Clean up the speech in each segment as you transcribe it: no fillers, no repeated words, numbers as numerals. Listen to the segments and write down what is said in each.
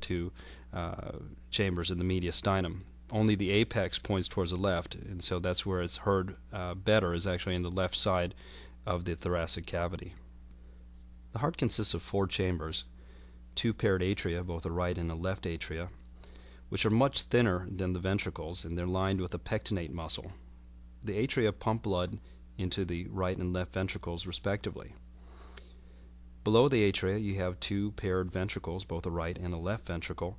two chambers in the mediastinum. Only the apex points towards the left, and so that's where it's heard better, is actually in the left side of the thoracic cavity. The heart consists of 4 chambers, 2 paired atria, both a right and a left atria, which are much thinner than the ventricles, and they're lined with a pectinate muscle. The atria pump blood into the right and left ventricles respectively. Below the atria you have 2 paired ventricles, both a right and a left ventricle,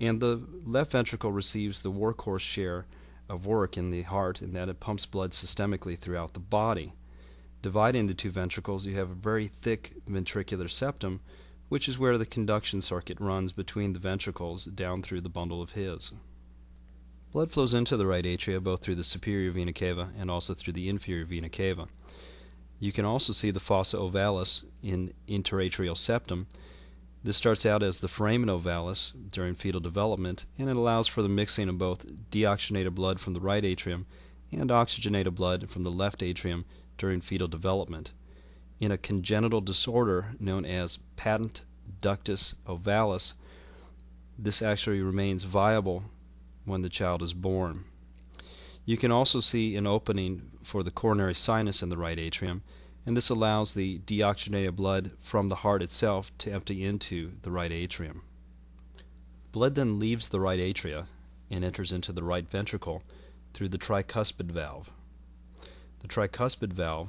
and the left ventricle receives the workhorse share of work in the heart in that it pumps blood systemically throughout the body. Dividing the 2 ventricles, you have a very thick ventricular septum, which is where the conduction circuit runs between the ventricles down through the bundle of His. Blood flows into the right atria both through the superior vena cava and also through the inferior vena cava. You can also see the fossa ovalis in interatrial septum. This starts out as the foramen ovalis during fetal development, and it allows for the mixing of both deoxygenated blood from the right atrium and oxygenated blood from the left atrium during fetal development. In a congenital disorder known as patent ductus ovalis, this actually remains viable when the child is born. You can also see an opening for the coronary sinus in the right atrium, and this allows the deoxygenated blood from the heart itself to empty into the right atrium. Blood then leaves the right atria and enters into the right ventricle through the tricuspid valve. The tricuspid valve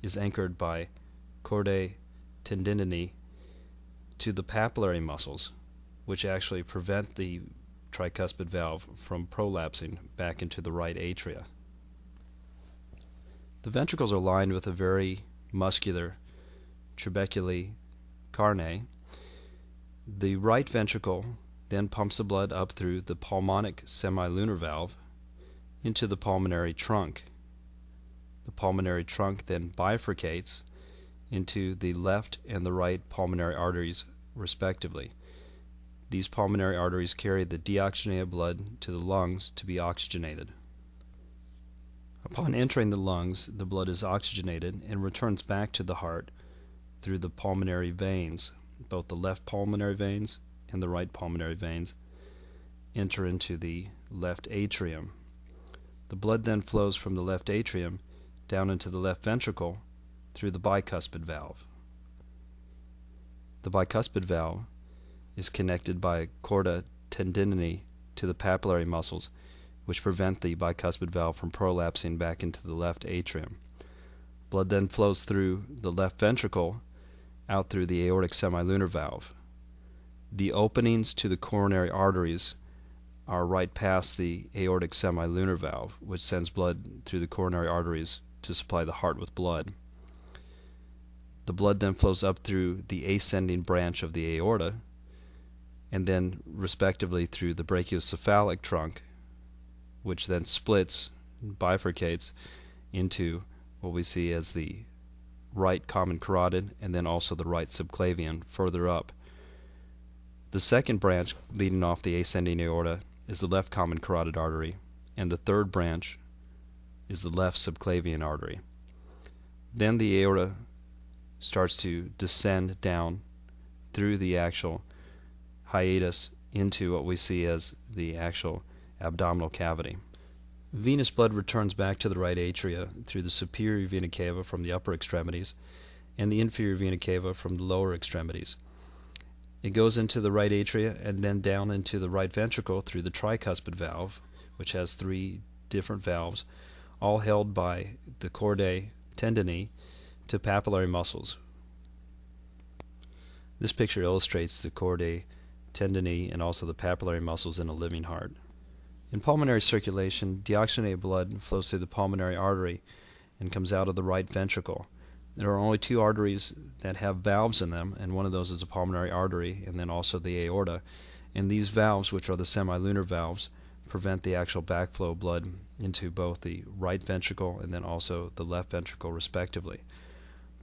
is anchored by chordae tendineae to the papillary muscles, which actually prevent the tricuspid valve from prolapsing back into the right atria. The ventricles are lined with a very muscular trabeculae carneae. The right ventricle then pumps the blood up through the pulmonic semilunar valve into the pulmonary trunk. The pulmonary trunk then bifurcates into the left and the right pulmonary arteries respectively. These pulmonary arteries carry the deoxygenated blood to the lungs to be oxygenated. Upon entering the lungs, the blood is oxygenated and returns back to the heart through the pulmonary veins. Both the left pulmonary veins and the right pulmonary veins enter into the left atrium. The blood then flows from the left atrium down into the left ventricle through the bicuspid valve. The bicuspid valve is connected by chordae tendineae to the papillary muscles, which prevent the bicuspid valve from prolapsing back into the left atrium. Blood then flows through the left ventricle out through the aortic semilunar valve. The openings to the coronary arteries are right past the aortic semilunar valve, which sends blood through the coronary arteries to supply the heart with blood. The blood then flows up through the ascending branch of the aorta, and then respectively through the brachiocephalic trunk, which then splits, bifurcates into what we see as the right common carotid and then also the right subclavian further up. The second branch leading off the ascending aorta is the left common carotid artery, and the third branch is the left subclavian artery. Then the aorta starts to descend down through the actual hiatus into what we see as the actual abdominal cavity. Venous blood returns back to the right atria through the superior vena cava from the upper extremities and the inferior vena cava from the lower extremities. It goes into the right atria and then down into the right ventricle through the tricuspid valve, which has 3 different valves, all held by the chordae tendineae to papillary muscles. This picture illustrates the chordae tendineae and also the papillary muscles in a living heart. In pulmonary circulation, deoxygenated blood flows through the pulmonary artery and comes out of the right ventricle. There are only 2 arteries that have valves in them, and one of those is a pulmonary artery and then also the aorta. And these valves, which are the semilunar valves, prevent the actual backflow of blood into both the right ventricle and then also the left ventricle respectively.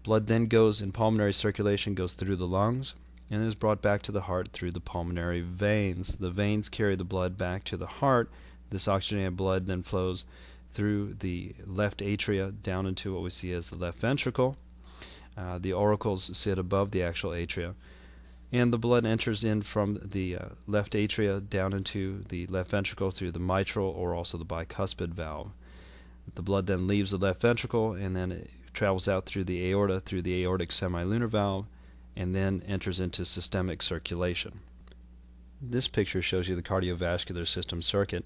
Blood then goes in pulmonary circulation, goes through the lungs, and is brought back to the heart through the pulmonary veins. The veins carry the blood back to the heart. This oxygenated blood then flows through the left atria down into what we see as the left ventricle. The auricles sit above the actual atria, and the blood enters in from the left atria down into the left ventricle through the mitral or also the bicuspid valve. The blood then leaves the left ventricle and then it travels out through the aorta through the aortic semilunar valve and then enters into systemic circulation. This picture shows you the cardiovascular system circuit,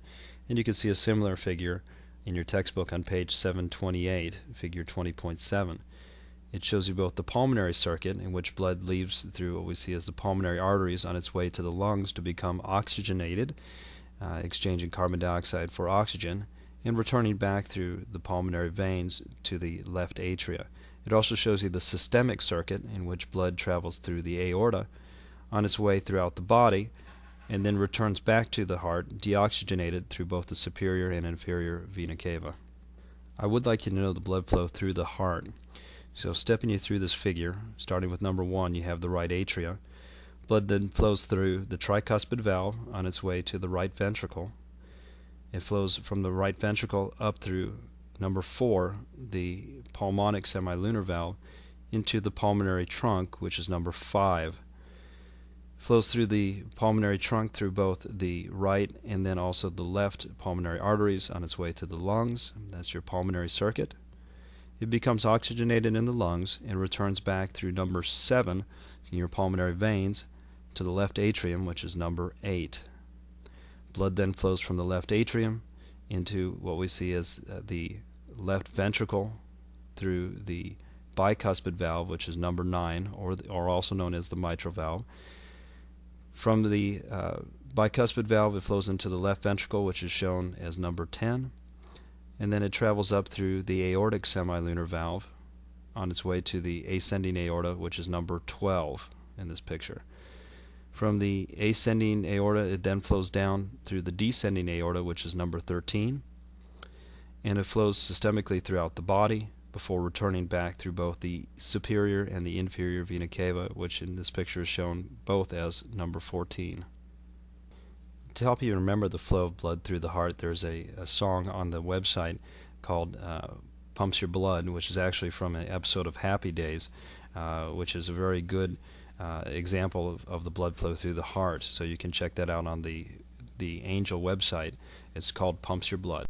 and you can see a similar figure in your textbook on page 728, figure 20.7. It shows you both the pulmonary circuit, in which blood leaves through what we see as the pulmonary arteries on its way to the lungs to become oxygenated, exchanging carbon dioxide for oxygen, and returning back through the pulmonary veins to the left atria. It also shows you the systemic circuit, in which blood travels through the aorta on its way throughout the body, and then returns back to the heart, deoxygenated through both the superior and inferior vena cava. I would like you to know the blood flow through the heart. So stepping you through this figure, starting with number 1, you have the right atria. Blood then flows through the tricuspid valve on its way to the right ventricle. It flows from the right ventricle up through number 4, the pulmonic semilunar valve, into the pulmonary trunk, which is number 5. Flows through the pulmonary trunk through both the right and then also the left pulmonary arteries on its way to the lungs. That's your pulmonary circuit. It becomes oxygenated in the lungs and returns back through number 7 in your pulmonary veins to the left atrium, which is number 8. Blood then flows from the left atrium into what we see as the left ventricle through the bicuspid valve, which is number 9, or also known as the mitral valve. From the bicuspid valve, it flows into the left ventricle, which is shown as number 10. And then it travels up through the aortic semilunar valve on its way to the ascending aorta, which is number 12 in this picture. From the ascending aorta, it then flows down through the descending aorta, which is number 13, and it flows systemically throughout the body before returning back through both the superior and the inferior vena cava, which in this picture is shown both as number 14. To help you remember the flow of blood through the heart, there's a song on the website called Pumps Your Blood, which is actually from an episode of Happy Days, which is a very good example of the blood flow through the heart. So you can check that out on the Angel website. It's called Pumps Your Blood.